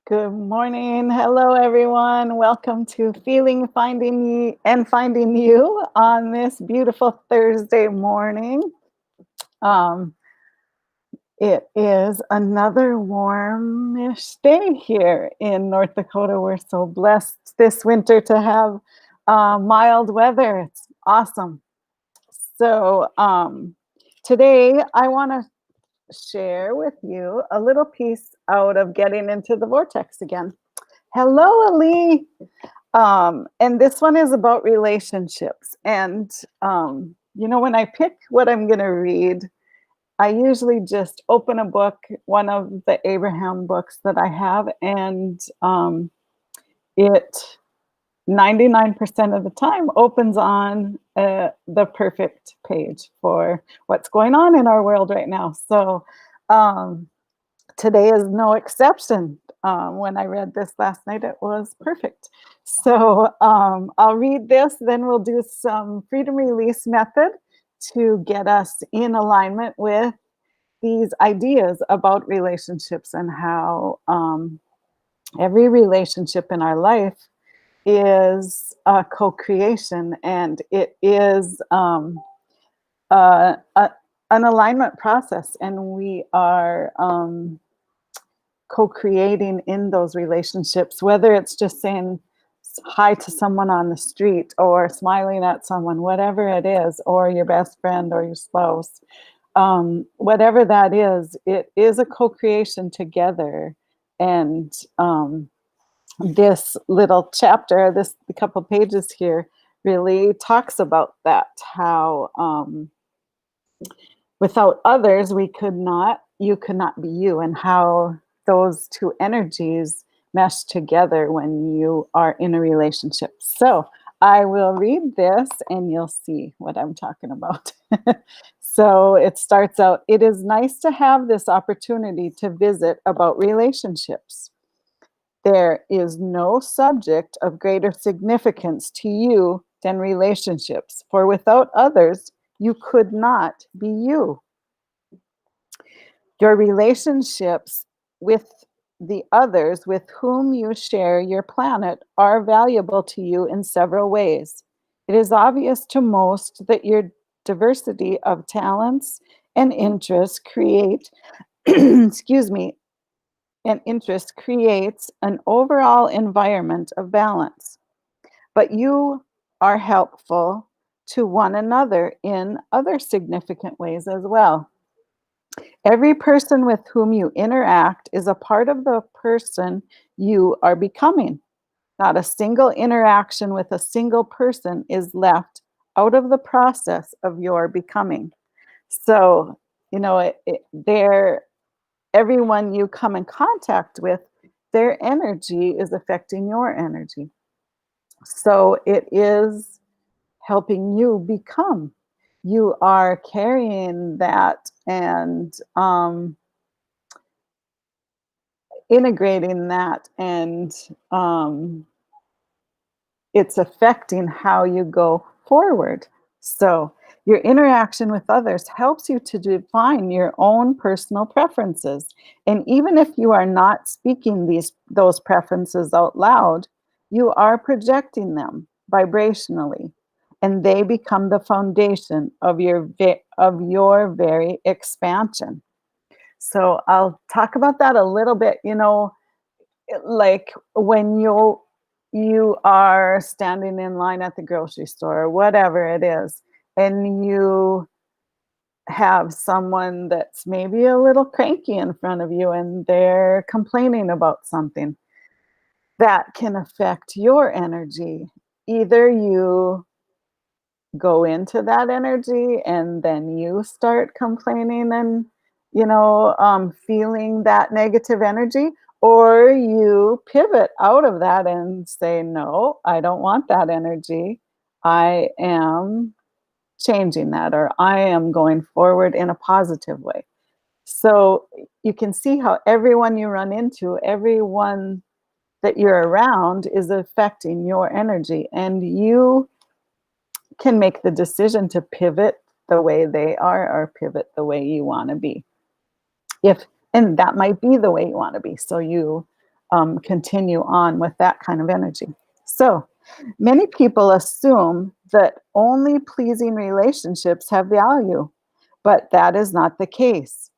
Good morning. Hello, everyone. Welcome to Feeling, Finding You, and Finding You on this beautiful Thursday morning. Um, it is another warmish day here in North Dakota. We're so blessed this winter to have mild weather. It's awesome. So today I want to share with you a little piece out of Getting into the Vortex again. Hello, Ali. And this one is about relationships. And when I pick what I'm going to read, I usually just open a book, one of the Abraham books that I have, and it 99% of the time opens on the perfect page for what's going on in our world right now. So um, today is no exception. When I read this last night, it was perfect. So I'll read this, then we'll do some freedom release method to get us in alignment with these ideas about relationships and how every relationship in our life is a co-creation, and it is an alignment process, and we are co-creating in those relationships, whether it's just saying hi to someone on the street or smiling at someone, whatever it is, or your best friend or your spouse, whatever that is, it is a co-creation together. And this little chapter, this a couple pages here, really talks about that, how without others you could not be you, and how those two energies mesh together when you are in a relationship. So I will read this and you'll see what I'm talking about. So it starts out, it is nice to have this opportunity to visit about relationships. There is no subject of greater significance to you than relationships, for without others, you could not be you. Your relationships with the others with whom you share your planet are valuable to you in several ways. It is obvious to most that your diversity of talents and interests create, excuse me, and interest creates an overall environment of balance. But you are helpful to one another in other significant ways as well. Every person with whom you interact is a part of the person you are becoming. Not a single interaction with a single person is left out of the process of your becoming. So, everyone you come in contact with, their energy is affecting your energy. So it is helping you become. You are carrying that and integrating that, and it's affecting how you go forward. So your interaction with others helps you to define your own personal preferences. And even if you are not speaking those preferences out loud, you are projecting them vibrationally, and they become the foundation of your very expansion. So I'll talk about that a little bit. Like when you are standing in line at the grocery store or whatever it is, and you have someone that's maybe a little cranky in front of you and they're complaining about something, that can affect your energy. Either you go into that energy and then you start complaining and feeling that negative energy, or you pivot out of that and say, no, I don't want that energy, I am changing that, or I am going forward in a positive way. So you can see how everyone you run into, everyone that you're around, is affecting your energy, and you can make the decision to pivot the way they are or pivot the way you want to be. And that might be the way you want to be. So you continue on with that kind of energy. So many people assume that only pleasing relationships have value, but that is not the case.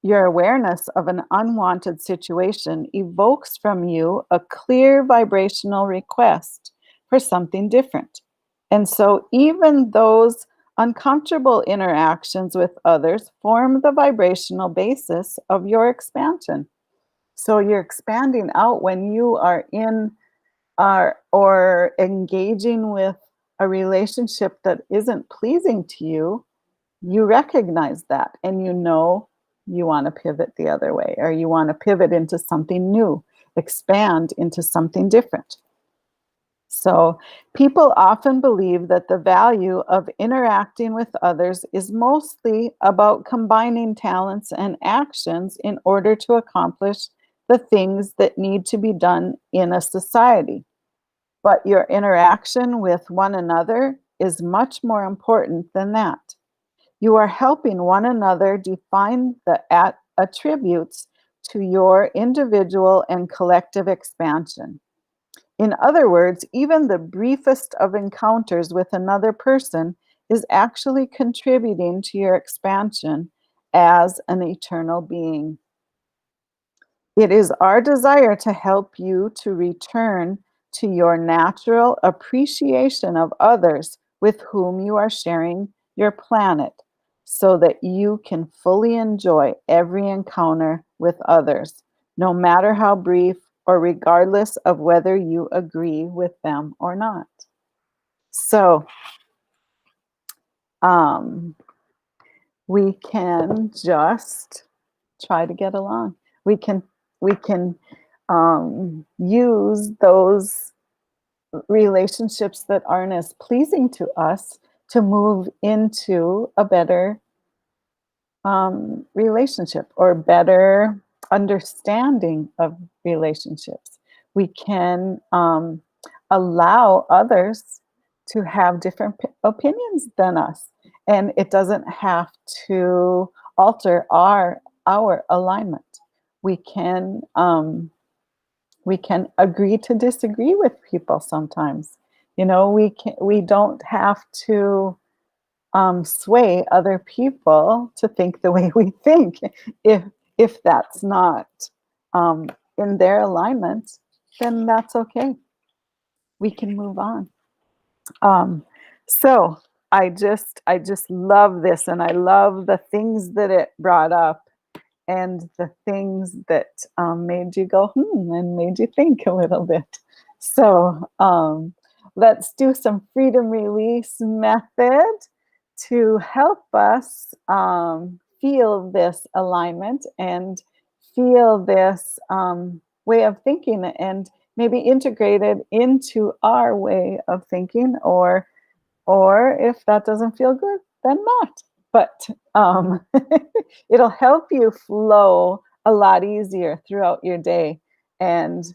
Your awareness of an unwanted situation evokes from you a clear vibrational request for something different. And so, even those uncomfortable interactions with others form the vibrational basis of your expansion. So, you're expanding out when you are in or engaging with a relationship that isn't pleasing to you. You recognize that and you know you want to pivot the other way, or you want to pivot into something new, expand into something different. So, people often believe that the value of interacting with others is mostly about combining talents and actions in order to accomplish the things that need to be done in a society. But your interaction with one another is much more important than that. You are helping one another define the attributes to your individual and collective expansion. In other words, even the briefest of encounters with another person is actually contributing to your expansion as an eternal being. It is our desire to help you to return to your natural appreciation of others with whom you are sharing your planet so that you can fully enjoy every encounter with others, no matter how brief or regardless of whether you agree with them or not. So, um, we can just try to get along. We can use those relationships that aren't as pleasing to us to move into a better relationship or better understanding of relationships. We can allow others to have different opinions than us, and it doesn't have to alter our alignment. We can we can agree to disagree with people sometimes. You know, we don't have to sway other people to think the way we think. If if that's not um, in their alignment, then that's okay. We can move on. Um, so I just love this, and I love the things that it brought up, and the things that made you go, and made you think a little bit. So let's do some freedom release method to help us feel this alignment and feel this way of thinking, and maybe integrate it into our way of thinking, or if that doesn't feel good, then not. But it'll help you flow a lot easier throughout your day. And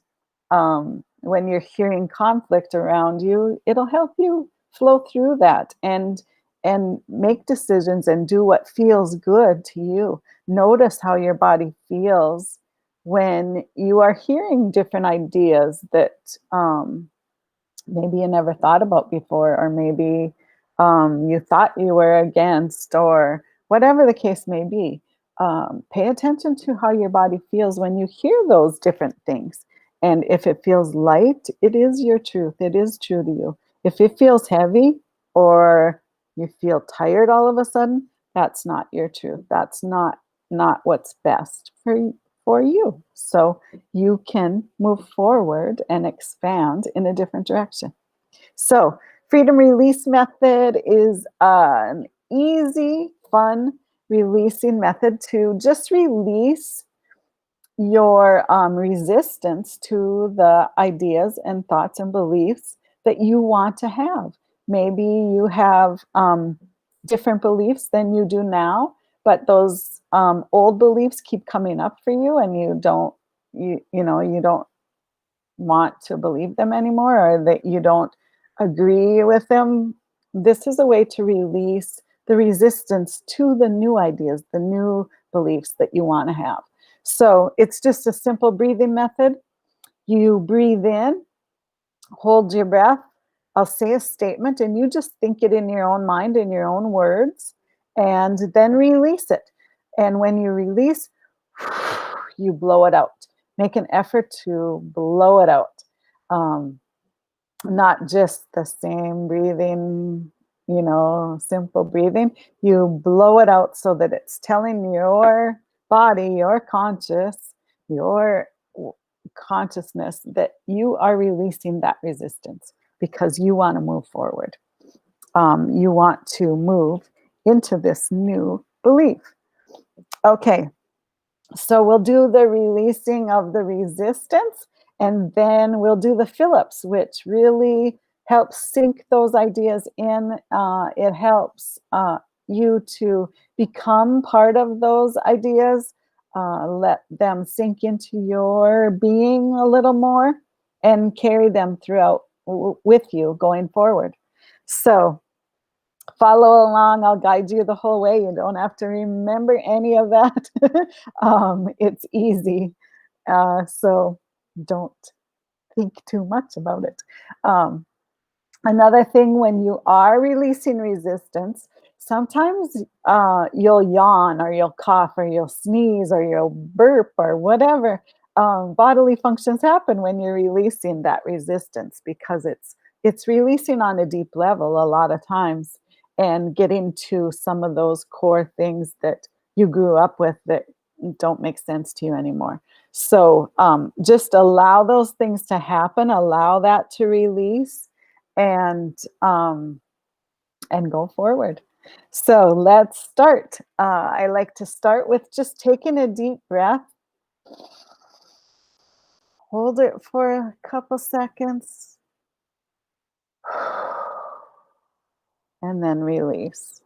when you're hearing conflict around you, it'll help you flow through that and make decisions and do what feels good to you. Notice how your body feels when you are hearing different ideas that maybe you never thought about before, or maybe you thought you were against, or whatever the case may be. Pay attention to how your body feels when you hear those different things. And if it feels light, it is your truth. It is true to you. If it feels heavy, or you feel tired all of a sudden, that's not your truth. That's not what's best for you. So you can move forward and expand in a different direction. So, freedom release method is an easy, fun releasing method to just release your resistance to the ideas and thoughts and beliefs that you want to have. Maybe you have different beliefs than you do now, but those old beliefs keep coming up for you, and you don't want to believe them anymore, or that you don't agree with them. This is a way to release the resistance to the new ideas, the new beliefs that you want to have. So it's just a simple breathing method. You breathe in, hold your breath. I'll say a statement and you just think it in your own mind, in your own words, and then release it. And when you release, you blow it out. Make an effort to blow it out. Um, Not just the same breathing, simple breathing. You blow it out so that it's telling your body, your your w- consciousness that you are releasing that resistance because you want to move forward. You want to move into this new belief. Okay, so we'll do the releasing of the resistance, and then we'll do the Phillips, which really helps sink those ideas in. It helps you to become part of those ideas, let them sink into your being a little more, and carry them throughout with you going forward. So, follow along. I'll guide you the whole way. You don't have to remember any of that. It's easy. So don't think too much about it. Um, Another thing, when you are releasing resistance, sometimes you'll yawn or you'll cough or you'll sneeze or you'll burp or whatever. Bodily functions happen when you're releasing that resistance because it's releasing on a deep level a lot of times and getting to some of those core things that you grew up with that don't make sense to you anymore. So just allow those things to happen, allow that to release, and go forward. So let's start. I like to start with just taking a deep breath. Hold it for a couple seconds, and then release.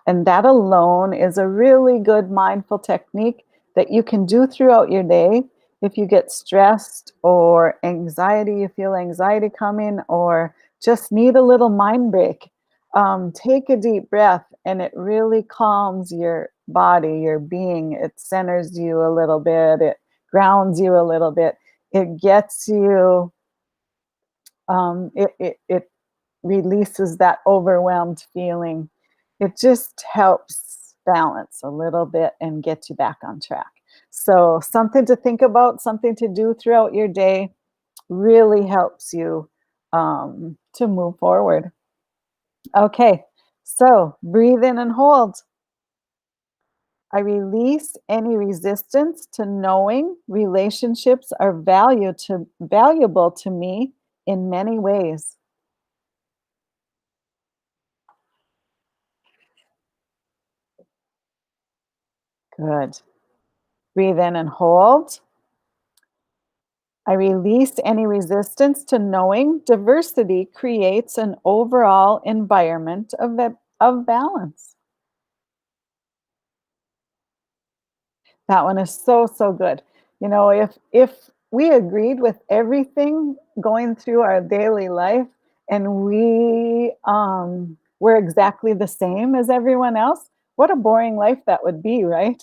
And that alone is a really good mindful technique that you can do throughout your day. If you get stressed or anxiety, you feel anxiety coming, or just need a little mind break, take a deep breath and it really calms your body, your being. It centers you a little bit, it grounds you a little bit, it gets you, it releases that overwhelmed feeling. It just helps balance a little bit and get you back on track. So, something to think about, something to do throughout your day really helps you to move forward. Okay, so breathe in and hold. I release any resistance to knowing relationships are valuable to me in many ways. Good. Breathe in and hold. I release any resistance to knowing diversity creates an overall environment of balance. That one is so, so good. If we agreed with everything going through our daily life and we were exactly the same as everyone else, what a boring life that would be, right?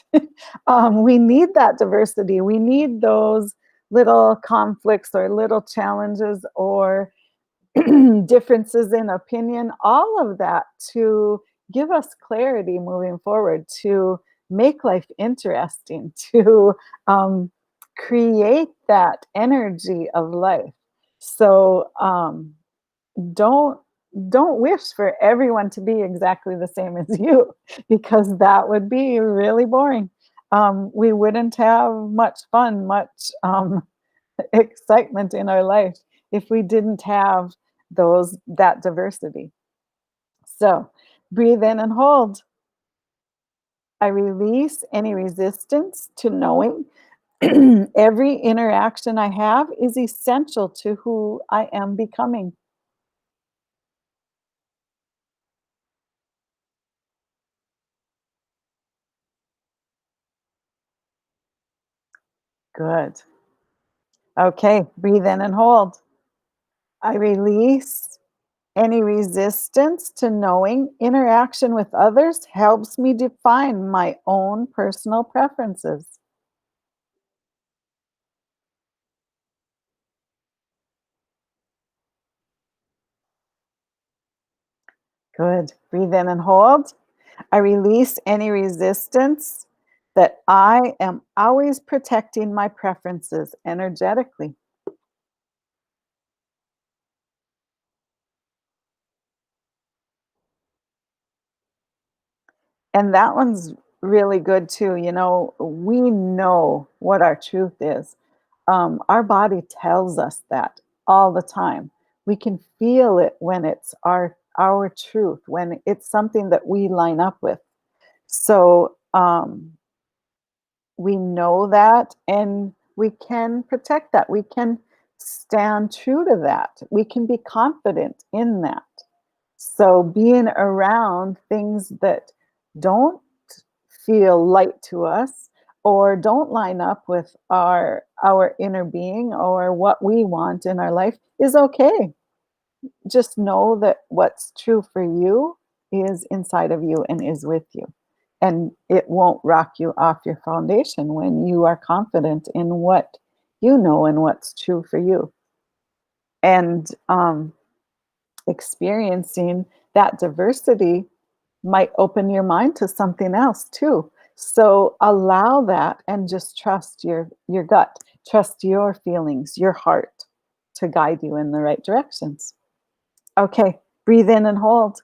We need that diversity. We need those little conflicts or little challenges or differences in opinion, all of that to give us clarity moving forward, to make life interesting, to create that energy of life. So don't don't wish for everyone to be exactly the same as you because that would be really boring. We wouldn't have much fun, much excitement in our life if we didn't have that diversity. So breathe in and hold. I release any resistance to knowing every interaction I have is essential to who I am becoming. Good. Okay, breathe in and hold. I release any resistance to knowing interaction with others helps me define my own personal preferences. Good. Breathe in and hold. I release any resistance that I am always protecting my preferences energetically. And that one's really good too. We know what our truth is. Our body tells us that all the time. We can feel it when it's our truth, when it's something that we line up with. So we know that, and we can protect that. We can stand true to that. We can be confident in that. So being around things that don't feel light to us or don't line up with our inner being or what we want in our life is okay. Just know that what's true for you is inside of you and is with you. And it won't rock you off your foundation when you are confident in what you know and what's true for you. And experiencing that diversity might open your mind to something else too. So allow that and just trust your gut, trust your feelings, your heart to guide you in the right directions. Okay, breathe in and hold.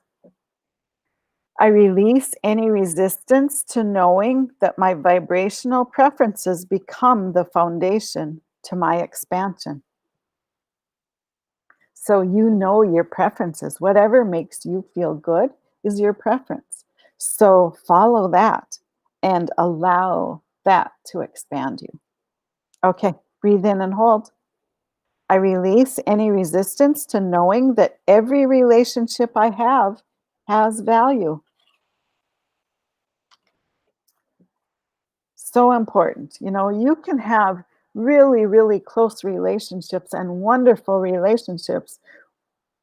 I release any resistance to knowing that my vibrational preferences become the foundation to my expansion. So you know your preferences. Whatever makes you feel good is your preference. So follow that and allow that to expand you. Okay, breathe in and hold. I release any resistance to knowing that every relationship I have has value. So important. You can have really, really close relationships and wonderful relationships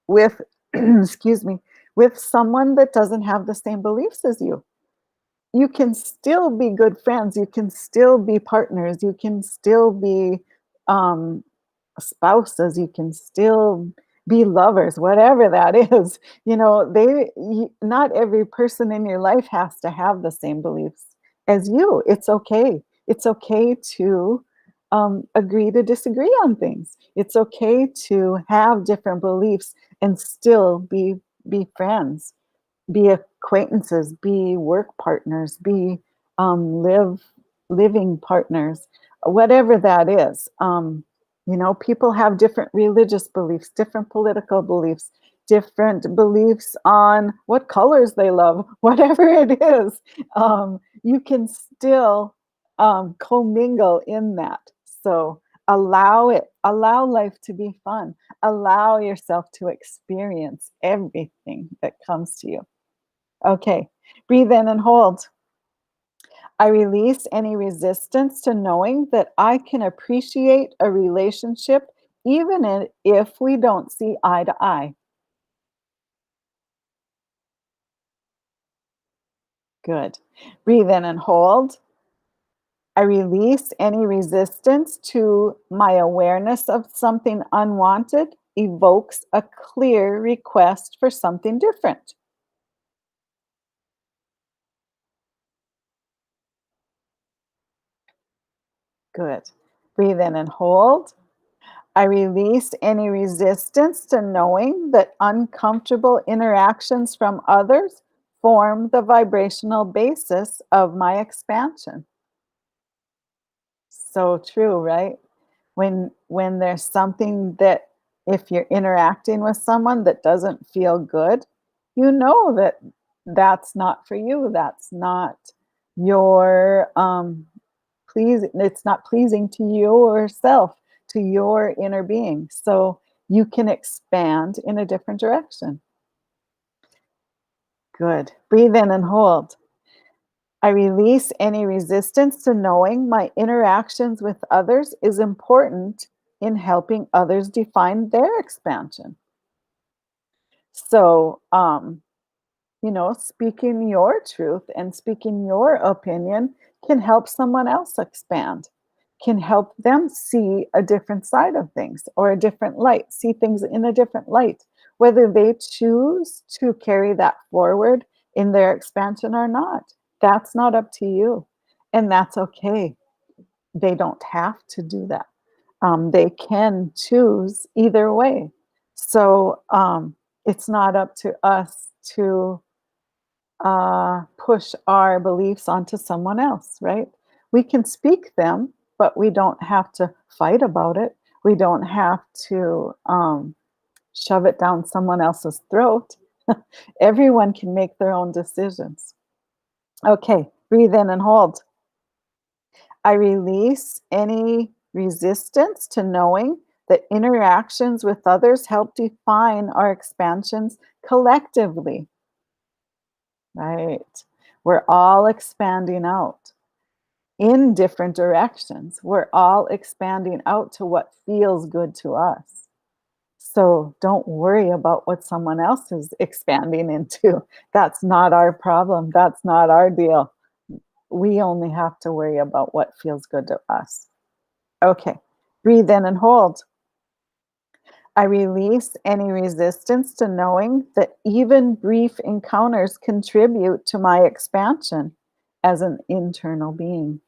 with, excuse me, with someone that doesn't have the same beliefs as you. You can still be good friends. You can still be partners. You can still be um, spouses. You can still be lovers, whatever that is. Not every person in your life has to have the same beliefs as you. It's okay. It's okay to agree to disagree on things. It's okay to have different beliefs and still be friends, be acquaintances, be work partners, be living partners, whatever that is. People have different religious beliefs, different political beliefs, different beliefs on what colors they love, whatever it is. You can still commingle in that. So allow it, allow life to be fun, allow yourself to experience everything that comes to you. Okay, breathe in and hold. I release any resistance to knowing that I can appreciate a relationship even if we don't see eye to eye. Good. Breathe in and hold. I release any resistance to my awareness of something unwanted evokes a clear request for something different. Good. Breathe in and hold. I release any resistance to knowing that uncomfortable interactions from others form the vibrational basis of my expansion. So true, right? When there's something that if you're interacting with someone that doesn't feel good, you know that that's not for you. That's not your it's not pleasing to yourself, to your inner being. So you can expand in a different direction. Good. Breathe in and hold. I release any resistance to knowing my interactions with others is important in helping others define their expansion. So, speaking your truth and speaking your opinion can help someone else expand, can help them see a different side of things or a different light, see things in a different light, whether they choose to carry that forward in their expansion or not. That's not up to you. And that's okay. They don't have to do that. They can choose either way. So it's not up to us to push our beliefs onto someone else, right? We can speak them, but we don't have to fight about it. We don't have to shove it down someone else's throat. Everyone can make their own decisions. Okay, breathe in and hold. I release any resistance to knowing that interactions with others help define our expansions collectively, right? We're all expanding out in different directions. We're all expanding out to what feels good to us. So don't worry about what someone else is expanding into. That's not our problem. That's not our deal. We only have to worry about what feels good to us. Okay, breathe in and hold. I release any resistance to knowing that even brief encounters contribute to my expansion as an internal being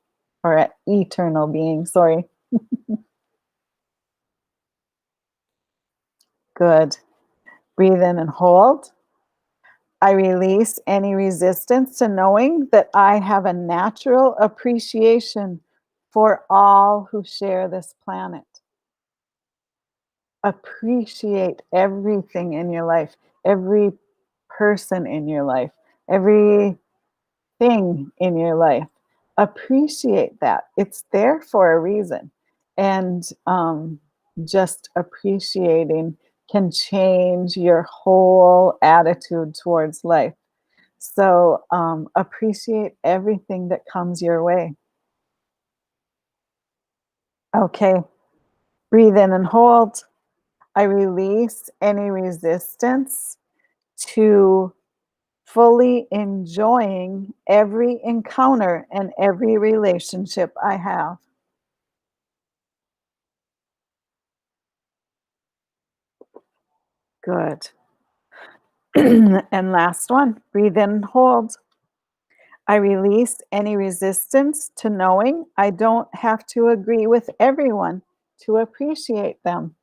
or an eternal being. Sorry. Good. Breathe in and hold. I release any resistance to knowing that I have a natural appreciation for all who share this planet. Appreciate everything in your life, every person in your life, everything in your life. Appreciate that. It's there for a reason. And just appreciating can change your whole attitude towards life. So appreciate everything that comes your way. Okay, breathe in and hold. I release any resistance to fully enjoying every encounter and every relationship I have. Good. And last one, breathe in and hold. I release any resistance to knowing I don't have to agree with everyone to appreciate them.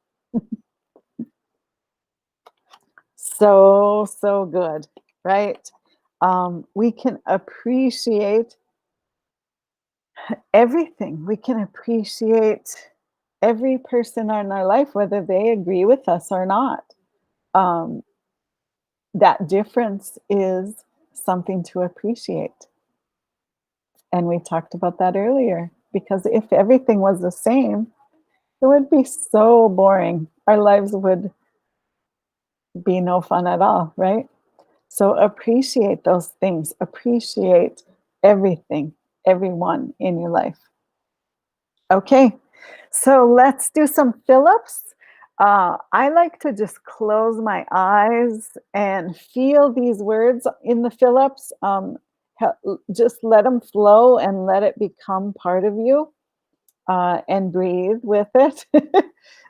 So, so good, right? We can appreciate everything. We can appreciate every person in our life, whether they agree with us or not. Um, that difference is something to appreciate. And we talked about that earlier because if everything was the same, it would be so boring. Our lives would be no fun at all, right? So appreciate those things. Appreciate everything, everyone in your life. Okay, so let's do some fill-ups. I like to just close my eyes and feel these words in the fill-ups. Just let them flow and let it become part of you and breathe with it.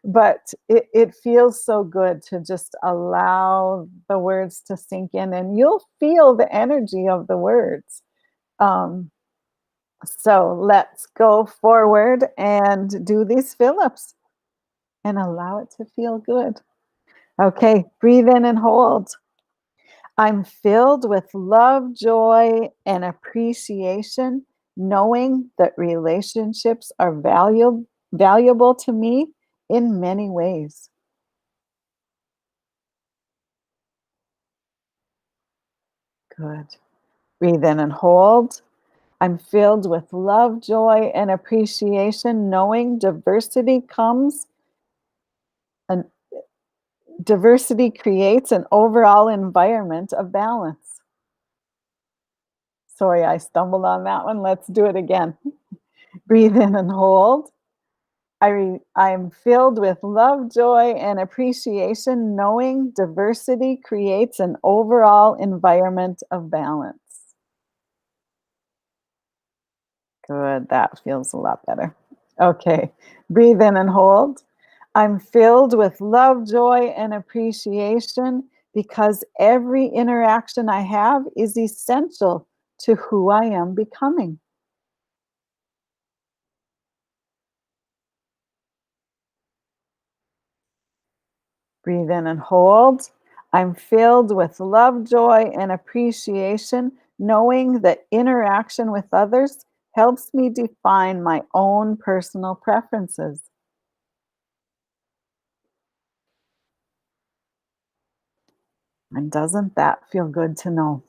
But it feels so good to just allow the words to sink in, and you'll feel the energy of the words. Um, so let's go forward and do these fill-ups and allow it to feel good. Okay, breathe in and hold. I'm filled with love, joy, and appreciation, knowing that relationships are valuable to me in many ways. Good. Breathe in and hold. I'm filled with love, joy, and appreciation, knowing and diversity creates an overall environment of balance. Sorry, I stumbled on that one. Let's do it again. Breathe in and hold. I'm filled with love, joy, and appreciation, knowing diversity creates an overall environment of balance. Good, that feels a lot better. Okay, breathe in and hold. I'm filled with love, joy, and appreciation because every interaction I have is essential to who I am becoming. Breathe in and hold. I'm filled with love, joy, and appreciation, knowing that interaction with others helps me define my own personal preferences. And doesn't that feel good to know?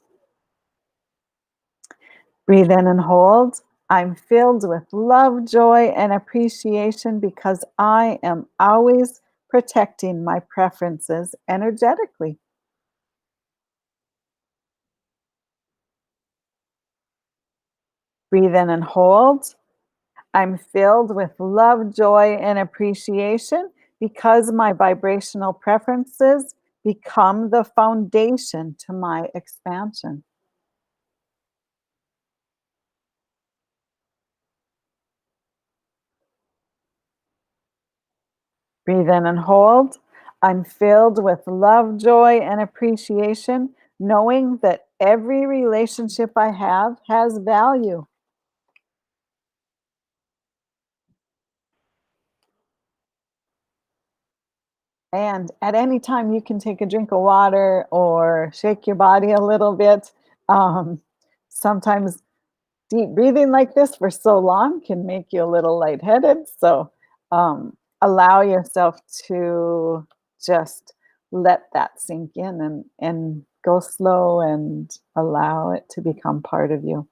Breathe in and hold. I'm filled with love, joy, and appreciation because I am always protecting my preferences energetically. Breathe in and hold. I'm filled with love, joy, and appreciation because my vibrational preferences become the foundation to my expansion. Breathe in and hold. I'm filled with love, joy, and appreciation, knowing that every relationship I have has value. And at any time, you can take a drink of water or shake your body a little bit. Um, Sometimes deep breathing like this for so long can make you a little lightheaded. So allow yourself to just let that sink in and go slow and allow it to become part of you.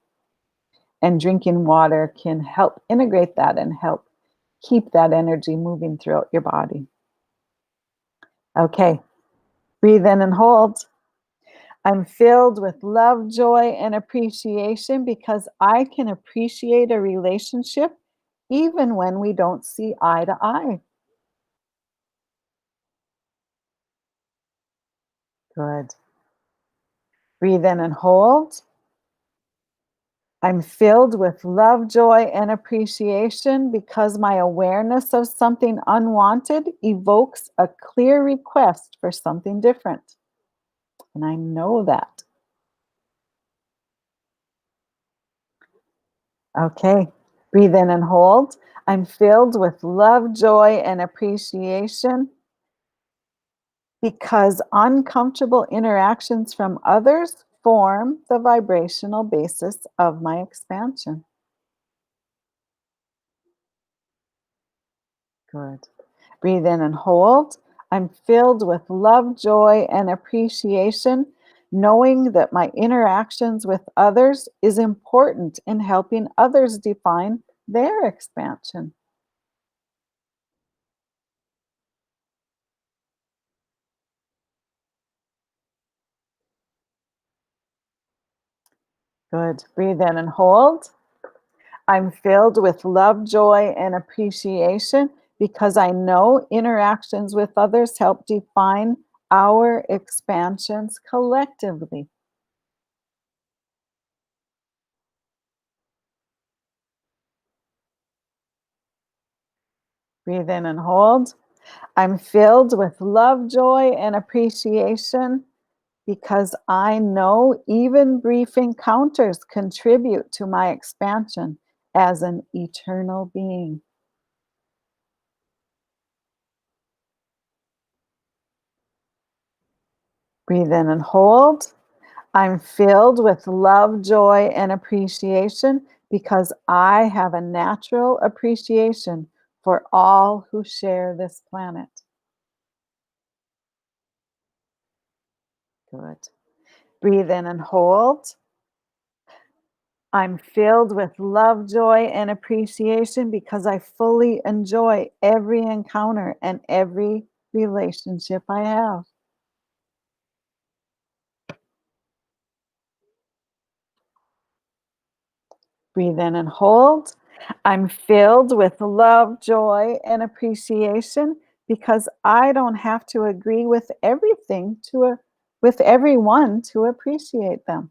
And drinking water can help integrate that and help keep that energy moving throughout your body. Okay, breathe in and hold. I'm filled with love, joy, and appreciation because I can appreciate a relationship even when we don't see eye to eye. Good. Breathe in and hold. I'm filled with love, joy, and appreciation because my awareness of something unwanted evokes a clear request for something different. And I know that. Okay. Breathe in and hold. I'm filled with love, joy, and appreciation because uncomfortable interactions from others form the vibrational basis of my expansion. Good. Breathe in and hold. I'm filled with love, joy, and appreciation, knowing that my interactions with others is important in helping others define their expansion. Good. Breathe in and hold. I'm filled with love, joy, and appreciation because I know interactions with others help define our expansions collectively. Breathe in and hold. I'm filled with love, joy, and appreciation because I know even brief encounters contribute to my expansion as an eternal being. Breathe in and hold. I'm filled with love, joy, and appreciation because I have a natural appreciation for all who share this planet. Good. Breathe in and hold. I'm filled with love, joy, and appreciation because I fully enjoy every encounter and every relationship I have. Breathe in and hold. I'm filled with love, joy, and appreciation because I don't have to agree with everything with everyone to appreciate them.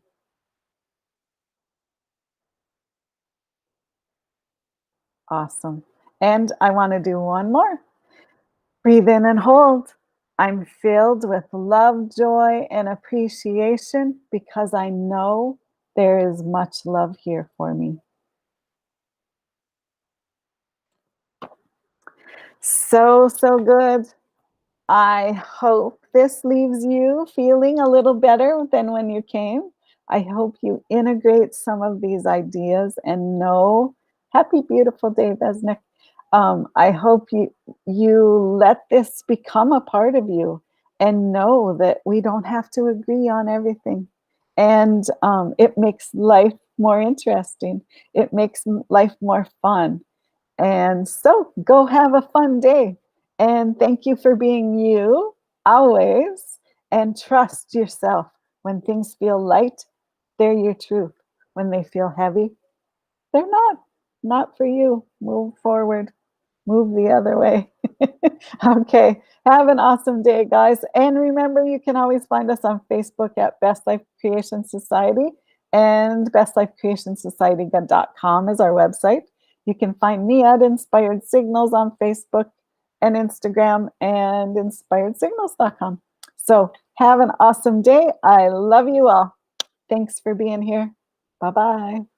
Awesome. And I want to do one more. Breathe in and hold. I'm filled with love, joy, and appreciation because I know there is much love here for me. So, so good. I hope this leaves you feeling a little better than when you came. I hope you integrate some of these ideas and know, happy beautiful day, Besnick. I hope you let this become a part of you and know that we don't have to agree on everything. And it makes life more interesting. It makes life more fun. And so go have a fun day. And thank you for being you always. And trust yourself. When things feel light, they're your truth. When they feel heavy, they're not for you. Move forward, move the other way. Okay. Have an awesome day, guys. And remember, you can always find us on Facebook at Best Life Creation Society, and bestlifecreationsociety.com is our website. You can find me at Inspired Signals on Facebook and Instagram and inspiredsignals.com. So have an awesome day. I love you all. Thanks for being here. Bye bye.